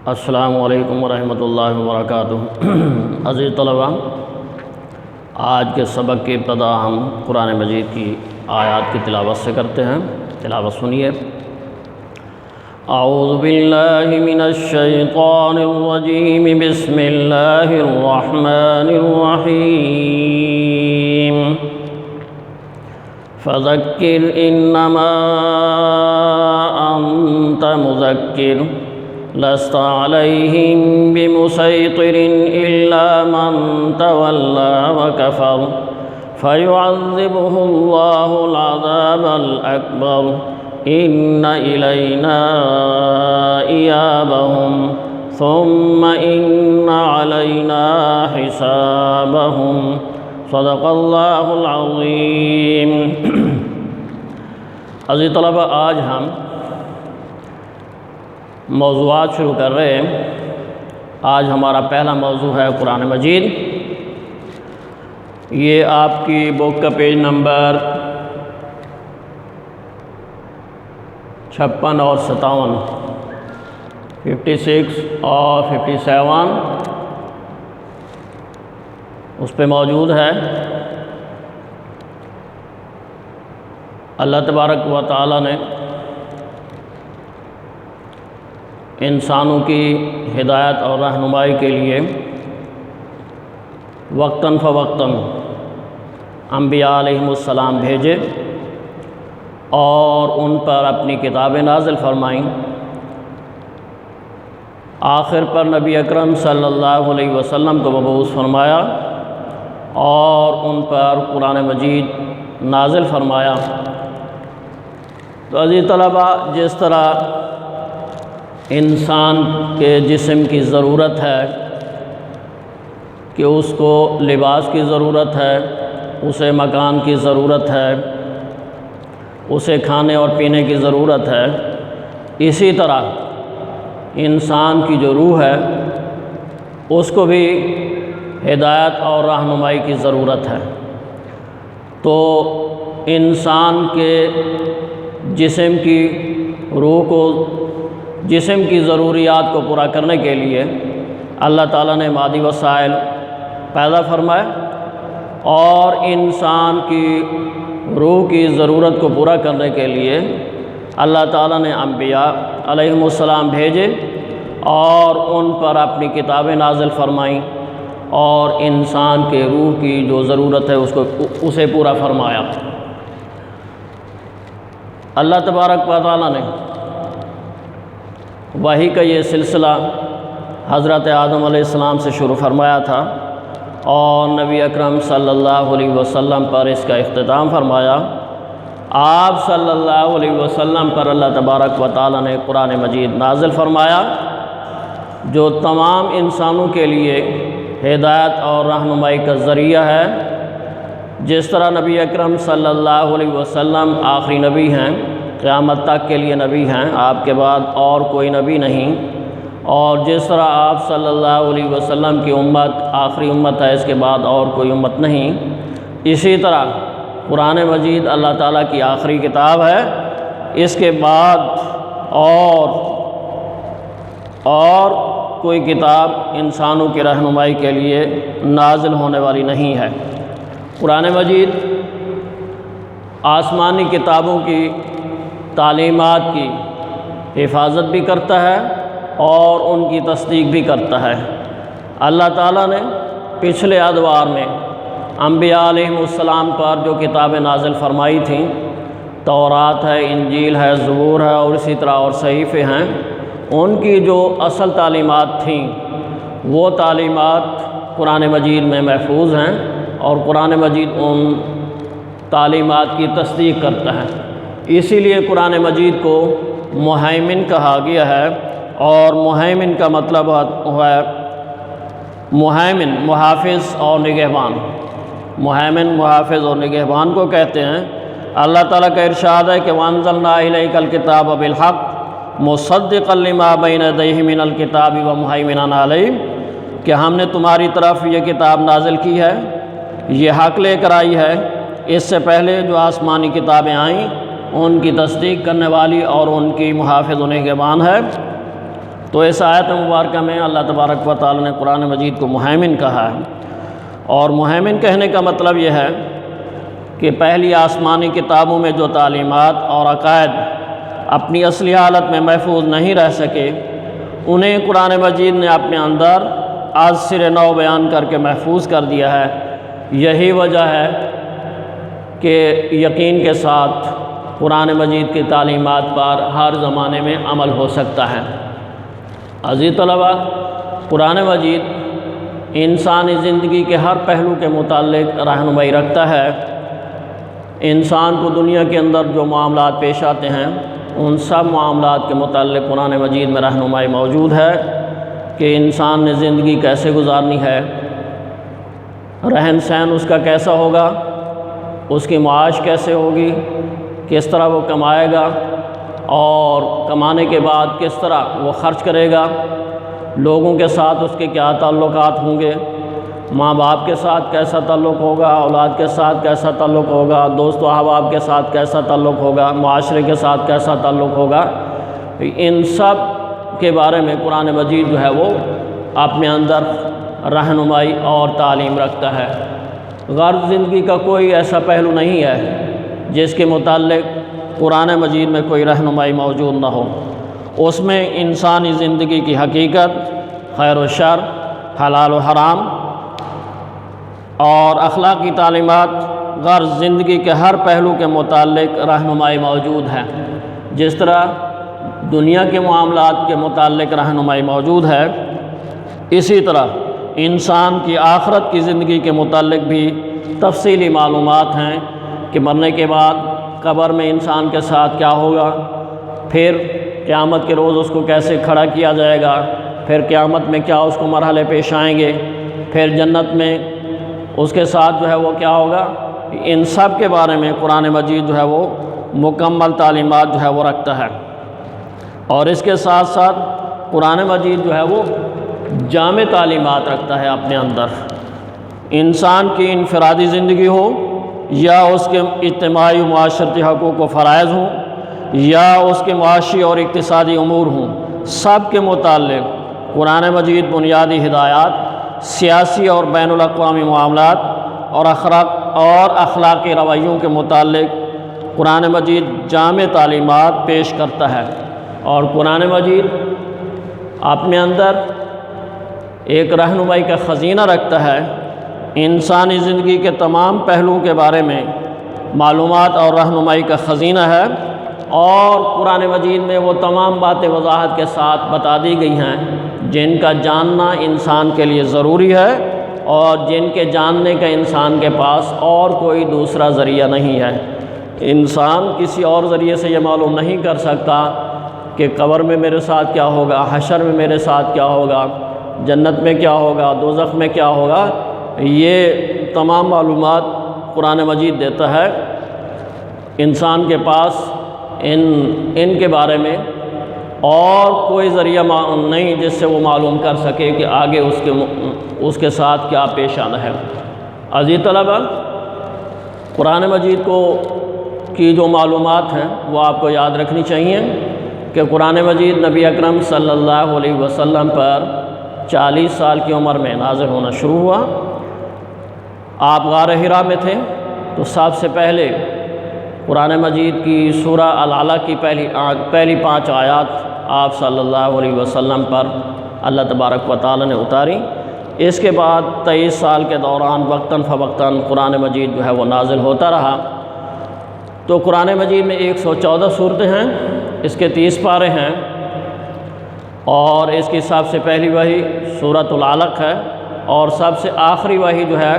السلام علیکم ورحمۃ اللہ وبرکاتہ۔ عزیز طلباء، آج کے سبق کی ابتدا ہم قرآن مجید کی آیات کی تلاوت سے کرتے ہیں۔ تلاوت سنیے۔ اعوذ باللہ من الشیطان الرجیم، بسم اللہ الرحمن الرحیم۔ فذکر انما انت مذکر لست علیہم بمسیطر الا من تولی وکفر فیعذبہ اللہ العذاب الاکبر ان الینا ایابہم ثم ان علینا حسابہم۔ صدق اللہ العظیم۔ عزیز طلباء، آج ہم موضوعات شروع کر رہے ہیں۔ آج ہمارا پہلا موضوع ہے قرآن مجید۔ یہ آپ کی بک کا پیج نمبر 56 اور 57، 56 اور 57 اس پہ موجود ہے۔ اللہ تبارک و تعالیٰ نے انسانوں کی ہدایت اور رہنمائی کے لیے وقتاً فوقتاً انبیاء علیہم السلام بھیجے اور ان پر اپنی کتابیں نازل فرمائیں۔ آخر پر نبی اکرم صلی اللہ علیہ وسلم کو مبعوث فرمایا اور ان پر قرآن مجید نازل فرمایا۔ تو عزیز طلباء، جس طرح انسان کے جسم کی ضرورت ہے کہ اس کو لباس کی ضرورت ہے، اسے مکان کی ضرورت ہے، اسے کھانے اور پینے کی ضرورت ہے، اسی طرح انسان کی جو روح ہے اس کو بھی ہدایت اور رہنمائی کی ضرورت ہے۔ تو انسان کے جسم کی روح کو، جسم کی ضروریات کو پورا کرنے کے لیے اللہ تعالیٰ نے مادی وسائل پیدا فرمائے اور انسان کی روح کی ضرورت کو پورا کرنے کے لیے اللہ تعالیٰ نے انبیاء علیہم السلام بھیجے اور ان پر اپنی کتابیں نازل فرمائیں اور انسان کے روح کی جو ضرورت ہے اسے پورا فرمایا۔ اللہ تبارک و تعالیٰ نے وحی کا یہ سلسلہ حضرت آدم علیہ السلام سے شروع فرمایا تھا اور نبی اکرم صلی اللہ علیہ وسلم پر اس کا اختتام فرمایا۔ آپ صلی اللہ علیہ وسلم پر اللہ تبارک و تعالیٰ نے قرآن مجید نازل فرمایا جو تمام انسانوں کے لیے ہدایت اور رہنمائی کا ذریعہ ہے۔ جس طرح نبی اکرم صلی اللہ علیہ وسلم آخری نبی ہیں، قیامت تک کے لیے نبی ہیں، آپ کے بعد اور کوئی نبی نہیں، اور جس طرح آپ صلی اللہ علیہ وسلم کی امت آخری امت ہے، اس کے بعد اور کوئی امت نہیں، اسی طرح قرآن مجید اللہ تعالیٰ کی آخری کتاب ہے۔ اس کے بعد اور کوئی کتاب انسانوں کی رہنمائی کے لیے نازل ہونے والی نہیں ہے۔ قرآن مجید آسمانی کتابوں کی تعلیمات کی حفاظت بھی کرتا ہے اور ان کی تصدیق بھی کرتا ہے۔ اللہ تعالیٰ نے پچھلے ادوار میں انبیاء علیہم السلام پر جو کتابیں نازل فرمائی تھیں، تورات ہے، انجیل ہے، زبور ہے اور اسی طرح اور صحیفے ہیں، ان کی جو اصل تعلیمات تھیں وہ تعلیمات قرآن مجید میں محفوظ ہیں اور قرآن مجید ان تعلیمات کی تصدیق کرتا ہے۔ اسی لیے قرآن مجید کو مہیمن کہا گیا ہے، اور مہیمن کا مطلب ہے مہیمن، محافظ اور نگہبان۔ مہیمن محافظ اور نگہبان کو کہتے ہیں۔ اللہ تعالیٰ کا ارشاد ہے کہ وَأَنزَلْنَا إِلَيْكَ الْكِتَابَ بِالْحَقِّ مُصَدِّقًا لِمَا بَيْنَ يَدَيْهِ مِنَ الْكِتَابِ وَمُهَيْمِنًا عَلَيْهِ، کہ ہم نے تمہاری طرف یہ کتاب نازل کی ہے، یہ حق لے کر آئی ہے، اس سے پہلے جو آسمانی کتابیں آئیں ان کی تصدیق کرنے والی اور ان کی محافظ و نگہبان ہے۔ تو اس آیت مبارکہ میں اللہ تبارک و تعالی نے قرآن مجید کو مہیمن کہا ہے، اور مہیمن کہنے کا مطلب یہ ہے کہ پہلی آسمانی کتابوں میں جو تعلیمات اور عقائد اپنی اصلی حالت میں محفوظ نہیں رہ سکے، انہیں قرآن مجید نے اپنے اندر آج سر نو بیان کر کے محفوظ کر دیا ہے۔ یہی وجہ ہے کہ یقین کے ساتھ قرآن مجید کی تعلیمات پر ہر زمانے میں عمل ہو سکتا ہے۔ عزیز طلباء، قرآن مجید انسانی زندگی کے ہر پہلو کے متعلق رہنمائی رکھتا ہے۔ انسان کو دنیا کے اندر جو معاملات پیش آتے ہیں، ان سب معاملات کے متعلق قرآن مجید میں رہنمائی موجود ہے کہ انسان نے زندگی کیسے گزارنی ہے، رہن سہن اس کا کیسا ہوگا، اس کی معاش کیسے ہوگی، کس طرح وہ کمائے گا، اور کمانے کے بعد کس طرح وہ خرچ کرے گا، لوگوں کے ساتھ اس کے کیا تعلقات ہوں گے، ماں باپ کے ساتھ کیسا تعلق ہوگا، اولاد کے ساتھ کیسا تعلق ہوگا، دوست و احباب کے ساتھ کیسا تعلق ہوگا، معاشرے کے ساتھ کیسا تعلق ہوگا، ان سب کے بارے میں قرآن مجید جو ہے وہ اپنے اندر رہنمائی اور تعلیم رکھتا ہے۔ غرض زندگی کا کوئی ایسا پہلو نہیں ہے جس کے متعلق قرآن مجید میں کوئی رہنمائی موجود نہ ہو۔ اس میں انسانی زندگی کی حقیقت، خیر و شر، حلال و حرام اور اخلاقی تعلیمات، غرض زندگی کے ہر پہلو کے متعلق رہنمائی موجود ہے۔ جس طرح دنیا کے معاملات کے متعلق رہنمائی موجود ہے، اسی طرح انسان کی آخرت کی زندگی کے متعلق بھی تفصیلی معلومات ہیں کہ مرنے کے بعد قبر میں انسان کے ساتھ کیا ہوگا، پھر قیامت کے روز اس کو کیسے کھڑا کیا جائے گا، پھر قیامت میں کیا اس کو مرحلے پیش آئیں گے، پھر جنت میں اس کے ساتھ جو ہے وہ کیا ہوگا، ان سب کے بارے میں قرآن مجید جو ہے وہ مکمل تعلیمات جو ہے وہ رکھتا ہے۔ اور اس کے ساتھ ساتھ قرآن مجید جو ہے وہ جامع تعلیمات رکھتا ہے اپنے اندر، انسان کی انفرادی زندگی ہو یا اس کے اجتماعی و معاشرتی حقوق و فرائض ہوں یا اس کے معاشی اور اقتصادی امور ہوں، سب کے متعلق قرآن مجید بنیادی ہدایات، سیاسی اور بین الاقوامی معاملات اور اخلاقی رویوں کے متعلق قرآن مجید جامع تعلیمات پیش کرتا ہے۔ اور قرآن مجید اپنے اندر ایک رہنمائی کا خزینہ رکھتا ہے، انسانی زندگی کے تمام پہلوؤں کے بارے میں معلومات اور رہنمائی کا خزینہ ہے، اور قرآن مجید میں وہ تمام باتیں وضاحت کے ساتھ بتا دی گئی ہیں جن کا جاننا انسان کے لیے ضروری ہے اور جن کے جاننے کا انسان کے پاس اور کوئی دوسرا ذریعہ نہیں ہے۔ انسان کسی اور ذریعے سے یہ معلوم نہیں کر سکتا کہ قبر میں میرے ساتھ کیا ہوگا، حشر میں میرے ساتھ کیا ہوگا، جنت میں کیا ہوگا، دوزخ میں کیا ہوگا۔ یہ تمام معلومات قرآن مجید دیتا ہے۔ انسان کے پاس ان کے بارے میں اور کوئی ذریعہ نہیں جس سے وہ معلوم کر سکے کہ آگے اس کے ساتھ کیا پیش آنا ہے۔ عزیز طلباء، قرآن مجید کی جو معلومات ہیں وہ آپ کو یاد رکھنی چاہیے کہ قرآن مجید نبی اکرم صلی اللہ علیہ وسلم پر 40 سال کی عمر میں نازل ہونا شروع ہوا۔ آپ غار حرا میں تھے تو سب سے پہلے قرآن مجید کی سورہ العلق کی پہلی 5 آیات آپ صلی اللہ علیہ وسلم پر اللہ تبارک و تعالی نے اتاری۔ اس کے بعد 23 سال کے دوران وقتاً فوقتاً قرآن مجید جو ہے وہ نازل ہوتا رہا۔ تو قرآن مجید میں 114 صورتیں ہیں، اس کے 30 پارے ہیں، اور اس کی سب سے پہلی وحی سورۃ العلق ہے، اور سب سے آخری وحی جو ہے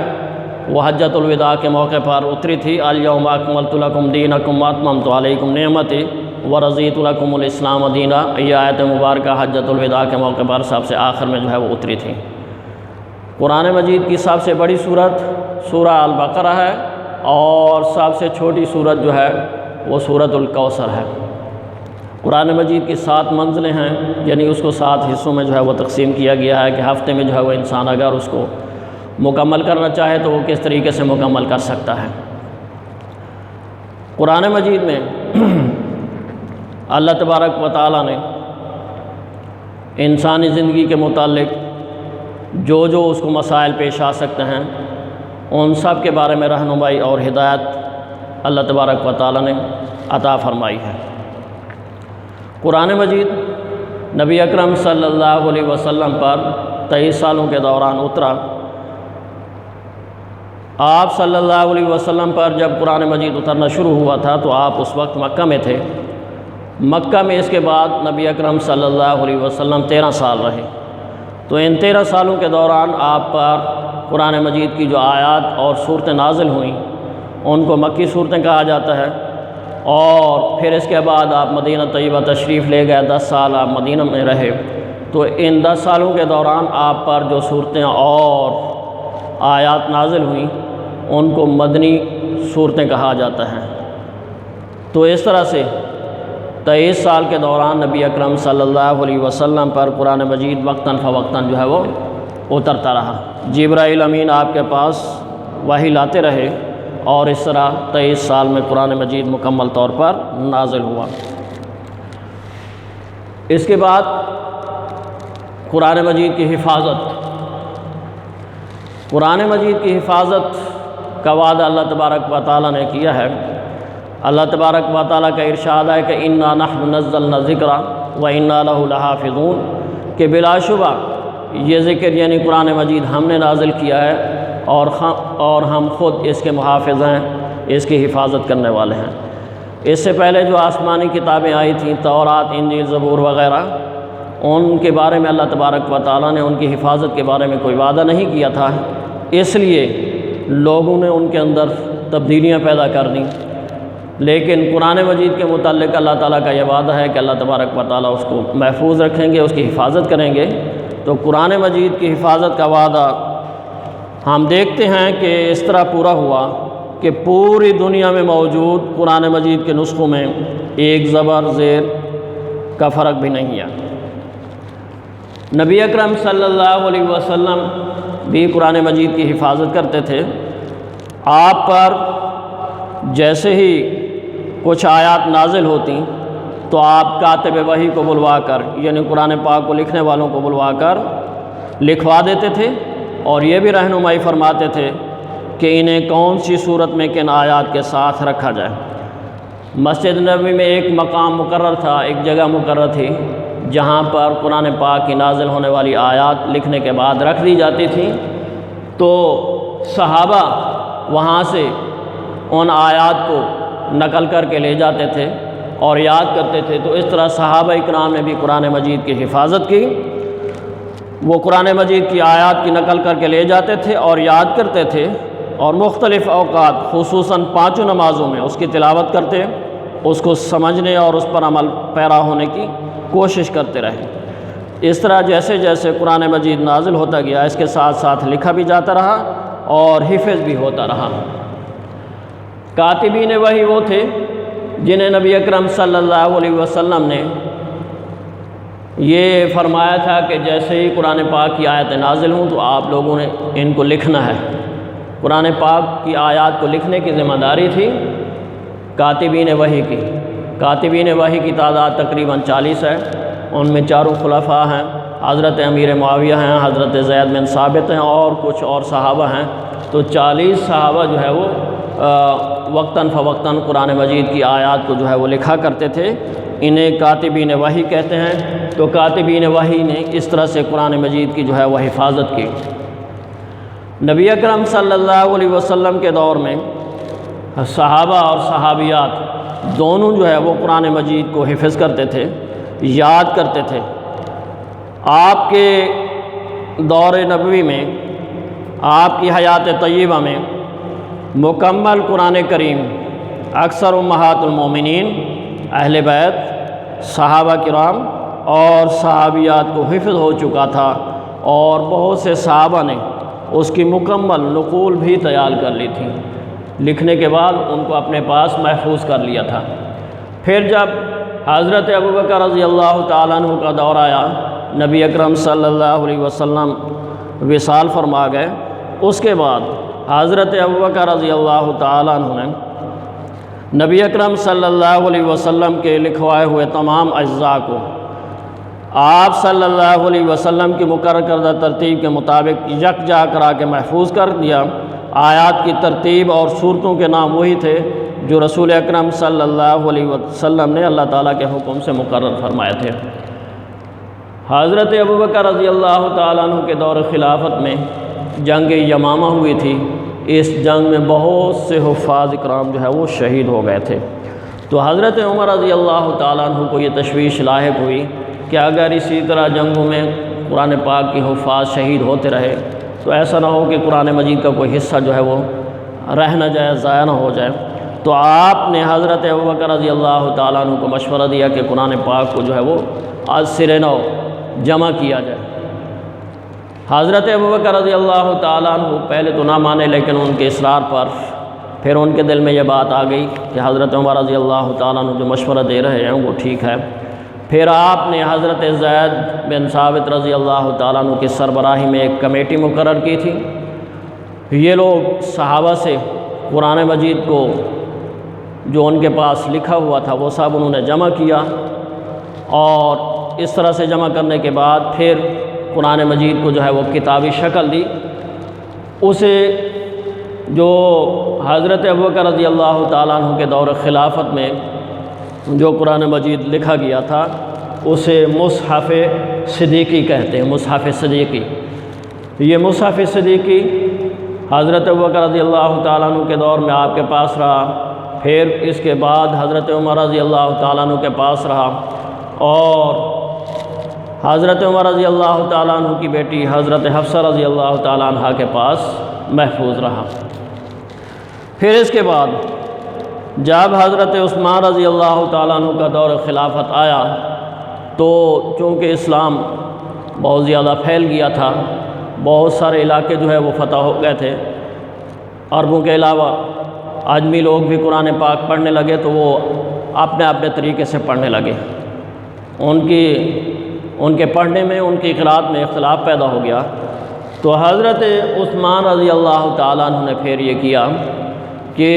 وہ حجۃ الوداع کے موقع پر اتری تھی۔ الیوم اکملت لکم دینکم واتممت علیکم نعمتی ورضیت لکم الاسلام دینا۔ یہ آیت مبارکہ حجۃ الوداع کے موقع پر سب سے آخر میں جو ہے وہ اتری تھی۔ قرآن مجید کی سب سے بڑی سورت سورہ البقرہ ہے، اور سب سے چھوٹی سورت جو ہے وہ سورۃ الکوثر ہے۔ قرآن مجید کی 7 منزلیں ہیں، یعنی اس کو 7 حصوں میں جو ہے وہ تقسیم کیا گیا ہے کہ ہفتے میں جو ہے وہ انسان اگر اس کو مکمل کرنا چاہے تو وہ کس طریقے سے مکمل کر سکتا ہے۔ قرآن مجید میں اللہ تبارک و تعالی نے انسانی زندگی کے متعلق جو اس کو مسائل پیش آ سکتے ہیں ان سب کے بارے میں رہنمائی اور ہدایت اللہ تبارک و تعالیٰ نے عطا فرمائی ہے۔ قرآن مجید نبی اکرم صلی اللہ علیہ وسلم پر 23 سالوں کے دوران اترا۔ آپ صلی اللہ علیہ وسلم پر جب قرآن مجید اترنا شروع ہوا تھا تو آپ اس وقت مکہ میں تھے۔ مکہ میں اس کے بعد نبی اکرم صلی اللہ علیہ وسلم 13 سال رہے۔ تو ان 13 سالوں کے دوران آپ پر قرآن مجید کی جو آیات اور صورتیں نازل ہوئیں ان کو مکی صورتیں کہا جاتا ہے، اور پھر اس کے بعد آپ مدینہ طیبہ تشریف لے گئے، 10 سال آپ مدینہ میں رہے۔ تو ان 10 سالوں کے دوران آپ پر جو صورتیں اور آیات نازل ہوئیں ان کو مدنی صورتیں کہا جاتا ہے۔ تو اس طرح سے 23 سال کے دوران نبی اکرم صلی اللہ علیہ وسلم پر قرآن مجید وقتاً فوقتاً جو ہے وہ اترتا رہا۔ جبرائیل امین آپ کے پاس وحی لاتے رہے، اور اس طرح 23 سال میں قرآن مجید مکمل طور پر نازل ہوا۔ اس کے بعد قرآن مجید کی حفاظت، قرآن مجید کی حفاظت کا وعدہ اللہ تبارک و تعالیٰ نے کیا ہے۔ اللہ تبارک و تعالیٰ کا ارشاد ہے کہ انا نحن نزلنا الذکر وانا لہ لحافظون، کہ بلا شبہ یہ ذکر یعنی قرآن مجید ہم نے نازل کیا ہے اور ہم خود اس کے محافظ ہیں، اس کی حفاظت کرنے والے ہیں۔ اس سے پہلے جو آسمانی کتابیں آئی تھیں، تورات، انجیل، زبور وغیرہ، ان کے بارے میں اللہ تبارک و تعالیٰ نے ان کی حفاظت کے بارے میں کوئی وعدہ نہیں کیا تھا، اس لیے لوگوں نے ان کے اندر تبدیلیاں پیدا کر دیں۔ لیکن قرآن مجید کے متعلق اللہ تعالیٰ کا یہ وعدہ ہے کہ اللہ تبارک و تعالیٰ اس کو محفوظ رکھیں گے، اس کی حفاظت کریں گے۔ تو قرآن مجید کی حفاظت کا وعدہ ہم دیکھتے ہیں کہ اس طرح پورا ہوا کہ پوری دنیا میں موجود قرآن مجید کے نسخوں میں ایک زبر زیر کا فرق بھی نہیں ہے۔ نبی اکرم صلی اللہ علیہ وسلم بھی قرآن مجید کی حفاظت کرتے تھے۔ آپ پر جیسے ہی کچھ آیات نازل ہوتی تو آپ کاتب وحی کو بلوا کر، یعنی قرآن پاک کو لکھنے والوں کو بلوا کر لکھوا دیتے تھے، اور یہ بھی رہنمائی فرماتے تھے کہ انہیں کون سی صورت میں کن آیات کے ساتھ رکھا جائے۔ مسجد نبوی میں ایک مقام مقرر تھا، ایک جگہ مقرر تھی جہاں پر قرآن پاک کی نازل ہونے والی آیات لکھنے کے بعد رکھ دی جاتی تھیں۔ تو صحابہ وہاں سے ان آیات کو نقل کر کے لے جاتے تھے اور یاد کرتے تھے۔ تو اس طرح صحابہ اکرام نے بھی قرآن مجید کی حفاظت کی۔ وہ قرآن مجید کی آیات کی نقل کر کے لے جاتے تھے اور یاد کرتے تھے، اور مختلف اوقات خصوصاً 5 نمازوں میں اس کی تلاوت کرتے، اس کو سمجھنے اور اس پر عمل پیرا ہونے کی کوشش کرتے رہے۔ اس طرح جیسے جیسے قرآن مجید نازل ہوتا گیا، اس کے ساتھ ساتھ لکھا بھی جاتا رہا اور حفظ بھی ہوتا رہا۔ کاتبین وحی وہ تھے جنہیں نبی اکرم صلی اللہ علیہ وسلم نے یہ فرمایا تھا کہ جیسے ہی قرآن پاک کی آیتیں نازل ہوں تو آپ لوگوں نے ان کو لکھنا ہے۔ قرآن پاک کی آیات کو لکھنے کی ذمہ داری تھی کاتبین وحی کی۔ کاتبین وحی کی تعداد تقریباً 40 ہے۔ ان میں 4 خلفاء ہیں، حضرت امیر معاویہ ہیں، حضرت زید بن ثابت ہیں، اور کچھ اور صحابہ ہیں۔ تو 40 صحابہ جو ہے وہ وقتاً فوقتاً قرآن مجید کی آیات کو جو ہے وہ لکھا کرتے تھے۔ انہیں کاتبین وحی کہتے ہیں۔ تو کاتبین وحی نے اس طرح سے قرآن مجید کی جو ہے وہ حفاظت کی۔ نبی اکرم صلی اللہ علیہ وسلم کے دور میں صحابہ اور صحابیات دونوں جو ہے وہ قرآن مجید کو حفظ کرتے تھے، یاد کرتے تھے۔ آپ کے دور نبوی میں، آپ کی حیات طیبہ میں مکمل قرآن کریم اکثر امہات المومنین، اہل بیت، صحابہ کرام اور صحابیات کو حفظ ہو چکا تھا، اور بہت سے صحابہ نے اس کی مکمل نقول بھی تیار کر لی تھی، لکھنے کے بعد ان کو اپنے پاس محفوظ کر لیا تھا۔ پھر جب حضرت ابوبکر رضی اللہ تعالیٰ عنہ کا دور آیا، نبی اکرم صلی اللہ علیہ وسلم وصال فرما گئے، اس کے بعد حضرت ابوبکر رضی اللہ تعالیٰ عنہ نے نبی اکرم صلی اللہ علیہ وسلم کے لکھوائے ہوئے تمام اجزاء کو آپ صلی اللہ علیہ وسلم کی مقرر کردہ ترتیب کے مطابق یکجا کرا کے محفوظ کر دیا۔ آیات کی ترتیب اور صورتوں کے نام وہی تھے جو رسول اکرم صلی اللہ علیہ وسلم نے اللہ تعالیٰ کے حکم سے مقرر فرمائے تھے۔ حضرت ابوبکر رضی اللہ تعالیٰ عنہ کے دور خلافت میں جنگ یمامہ ہوئی تھی۔ اس جنگ میں بہت سے حفاظ اکرام جو ہے وہ شہید ہو گئے تھے۔ تو حضرت عمر رضی اللہ تعالیٰ عنہ کو یہ تشویش لاحق ہوئی کہ اگر اسی طرح جنگوں میں قرآن پاک کی حفاظ شہید ہوتے رہے تو ایسا نہ ہو کہ قرآن مجید کا کوئی حصہ جو ہے وہ رہ نہ جائے، ضائع نہ ہو جائے۔ تو آپ نے حضرت ابوبکر رضی اللہ تعالیٰ عنہ کو مشورہ دیا کہ قرآن پاک کو جو ہے وہ آج سرے نو جمع کیا جائے۔ حضرت ابوبکر رضی اللہ تعالیٰ عنہ پہلے تو نہ مانے، لیکن ان کے اصرار پر پھر ان کے دل میں یہ بات آ گئی کہ حضرت عمر رضی اللہ تعالیٰ عنہ جو مشورہ دے رہے ہیں وہ ٹھیک ہے۔ پھر آپ نے حضرت زید بن ثابت رضی اللہ تعالیٰ عنہ کی سربراہی میں ایک کمیٹی مقرر کی تھی۔ یہ لوگ صحابہ سے قرآن مجید کو جو ان کے پاس لکھا ہوا تھا وہ سب انہوں نے جمع کیا، اور اس طرح سے جمع کرنے کے بعد پھر قرآن مجید کو جو ہے وہ کتابی شکل دی۔ اسے جو حضرت ابوبکر رضی اللہ تعالیٰ عنہ کے دور خلافت میں جو قرآن مجید لکھا گیا تھا اسے مصحف صدیقی کہتے ہیں، مصحف صدیقی۔ یہ مصحف صدیقی حضرت ابوبکر رضی اللہ تعالیٰ عنہ کے دور میں آپ کے پاس رہا، پھر اس کے بعد حضرت عمر رضی اللہ تعالیٰ عنہ کے پاس رہا، اور حضرت عمر رضی اللہ تعالیٰ عنہ کی بیٹی حضرت حفصہ رضی اللہ تعالیٰ عنہ کے پاس محفوظ رہا۔ پھر اس کے بعد جب حضرت عثمان رضی اللہ تعالیٰ عنہ کا دور خلافت آیا تو چونکہ اسلام بہت زیادہ پھیل گیا تھا، بہت سارے علاقے جو ہے وہ فتح ہو گئے تھے، عربوں کے علاوہ عجمی لوگ بھی قرآن پاک پڑھنے لگے تو وہ اپنے اپنے طریقے سے پڑھنے لگے۔ ان کے پڑھنے میں، ان کی قراءت میں اختلاف پیدا ہو گیا۔ تو حضرت عثمان رضی اللہ تعالیٰ عنہ نے پھر یہ کیا کہ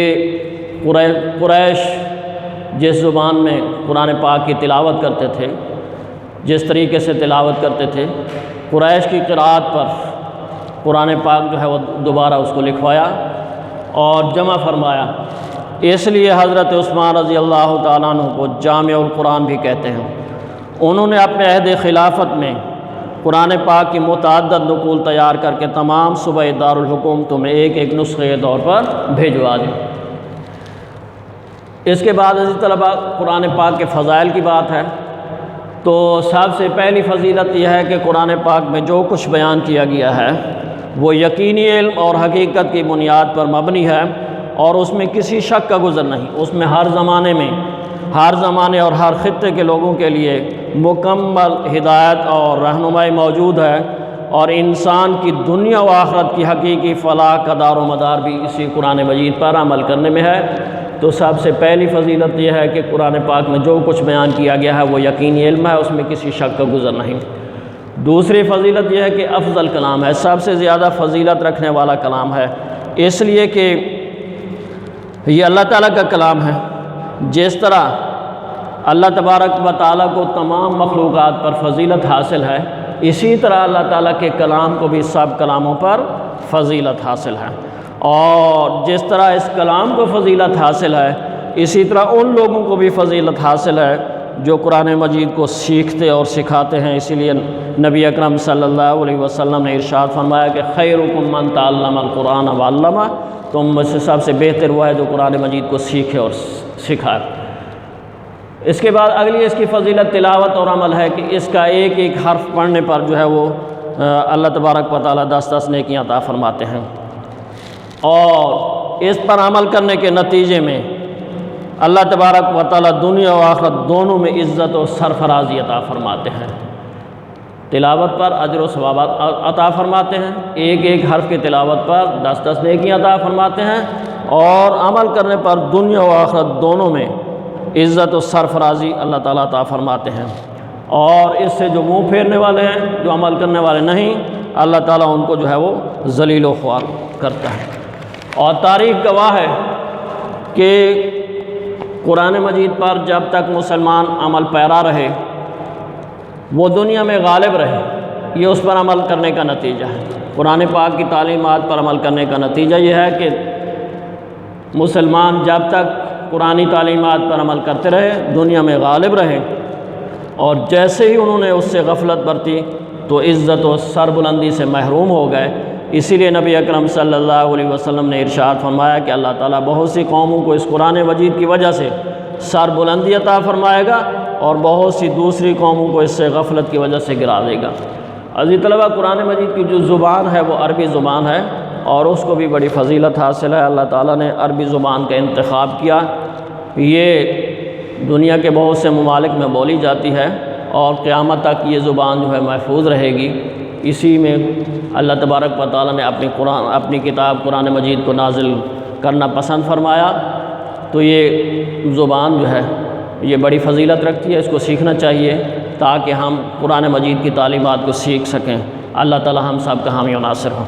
قریش جس زبان میں قرآن پاک کی تلاوت کرتے تھے، جس طریقے سے تلاوت کرتے تھے، قریش کی قراءت پر قرآن پاک جو ہے وہ دوبارہ اس کو لکھوایا اور جمع فرمایا۔ اس لیے حضرت عثمان رضی اللہ تعالیٰ عنہ کو جامع القرآن بھی کہتے ہیں۔ انہوں نے اپنے عہد خلافت میں قرآن پاک کی متعدد نقول تیار کر کے تمام صوبہ دارالحکومتوں میں ایک ایک نسخے کے طور پر بھیجوا دی۔ اس کے بعد عزیز طلباء قرآن پاک کے فضائل کی بات ہے تو سب سے پہلی فضیلت یہ ہے کہ قرآن پاک میں جو کچھ بیان کیا گیا ہے وہ یقینی علم اور حقیقت کی بنیاد پر مبنی ہے، اور اس میں کسی شک کا گزر نہیں۔ اس میں ہر زمانے اور ہر خطے کے لوگوں کے لیے مکمل ہدایت اور رہنمائی موجود ہے، اور انسان کی دنیا و آخرت کی حقیقی فلاح کا دار و مدار بھی اسی قرآن مجید پر عمل کرنے میں ہے۔ تو سب سے پہلی فضیلت یہ ہے کہ قرآن پاک میں جو کچھ بیان کیا گیا ہے وہ یقینی علم ہے، اس میں کسی شک کا گزر نہیں۔ دوسری فضیلت یہ ہے کہ افضل کلام ہے، سب سے زیادہ فضیلت رکھنے والا کلام ہے، اس لیے کہ یہ اللہ تعالیٰ کا کلام ہے۔ جس طرح اللہ تبارک و تعالیٰ کو تمام مخلوقات پر فضیلت حاصل ہے، اسی طرح اللہ تعالیٰ کے کلام کو بھی سب کلاموں پر فضیلت حاصل ہے، اور جس طرح اس کلام کو فضیلت حاصل ہے اسی طرح ان لوگوں کو بھی فضیلت حاصل ہے جو قرآن مجید کو سیکھتے اور سکھاتے ہیں۔ اسی لیے نبی اکرم صلی اللہ علیہ وسلم نے ارشاد فرمایا کہ خیرکم من تعلم القرآن وعلمہ، تم میں سے سب سے بہتر وہ ہے جو قرآن مجید کو سیکھے اور سکھائے۔ اس کے بعد اگلی اس کی فضیلت تلاوت اور عمل ہے کہ اس کا ایک ایک حرف پڑھنے پر جو ہے وہ اللہ تبارک و تعالیٰ 10 نیکیاں عطا فرماتے ہیں، اور اس پر عمل کرنے کے نتیجے میں اللہ تبارک و تعالیٰ دنیا و آخرت دونوں میں عزت و سرفرازی عطا فرماتے ہیں۔ تلاوت پر اجر و ثواب عطا فرماتے ہیں، ایک ایک حرف کی تلاوت پر 10 نیکیاں عطا فرماتے ہیں، اور عمل کرنے پر دنیا و آخرت دونوں میں عزت و سرفرازی اللہ تعالیٰ عطا فرماتے ہیں۔ اور اس سے جو منہ پھیرنے والے ہیں، جو عمل کرنے والے نہیں، اللہ تعالیٰ ان کو جو ہے وہ ذلیل و خوار کرتا ہے۔ اور تاریخ گواہ ہے کہ قرآن مجید پر جب تک مسلمان عمل پیرا رہے، وہ دنیا میں غالب رہے، یہ اس پر عمل کرنے کا نتیجہ ہے۔ قرآن پاک کی تعلیمات پر عمل کرنے کا نتیجہ یہ ہے کہ مسلمان جب تک قرآنی تعلیمات پر عمل کرتے رہے دنیا میں غالب رہے، اور جیسے ہی انہوں نے اس سے غفلت برتی تو عزت و سربلندی سے محروم ہو گئے۔ اسی لیے نبی اکرم صلی اللہ علیہ وسلم نے ارشاد فرمایا کہ اللہ تعالیٰ بہت سی قوموں کو اس قرآن مجید کی وجہ سے سربلندی عطا فرمائے گا، اور بہت سی دوسری قوموں کو اس سے غفلت کی وجہ سے گرا دے گا۔ عزیز طلبہ، قرآن مجید کی جو زبان ہے وہ عربی زبان ہے، اور اس کو بھی بڑی فضیلت حاصل ہے۔ اللہ تعالیٰ نے عربی زبان کا انتخاب کیا، یہ دنیا کے بہت سے ممالک میں بولی جاتی ہے، اور قیامت تک یہ زبان جو ہے محفوظ رہے گی۔ اسی میں اللہ تبارک و تعالیٰ نے اپنی کتاب قرآن مجید کو نازل کرنا پسند فرمایا، تو یہ زبان جو ہے یہ بڑی فضیلت رکھتی ہے، اس کو سیکھنا چاہیے تاکہ ہم قرآن مجید کی تعلیمات کو سیکھ سکیں۔ اللہ تعالیٰ ہم سب کا حامی و ناصر ہو۔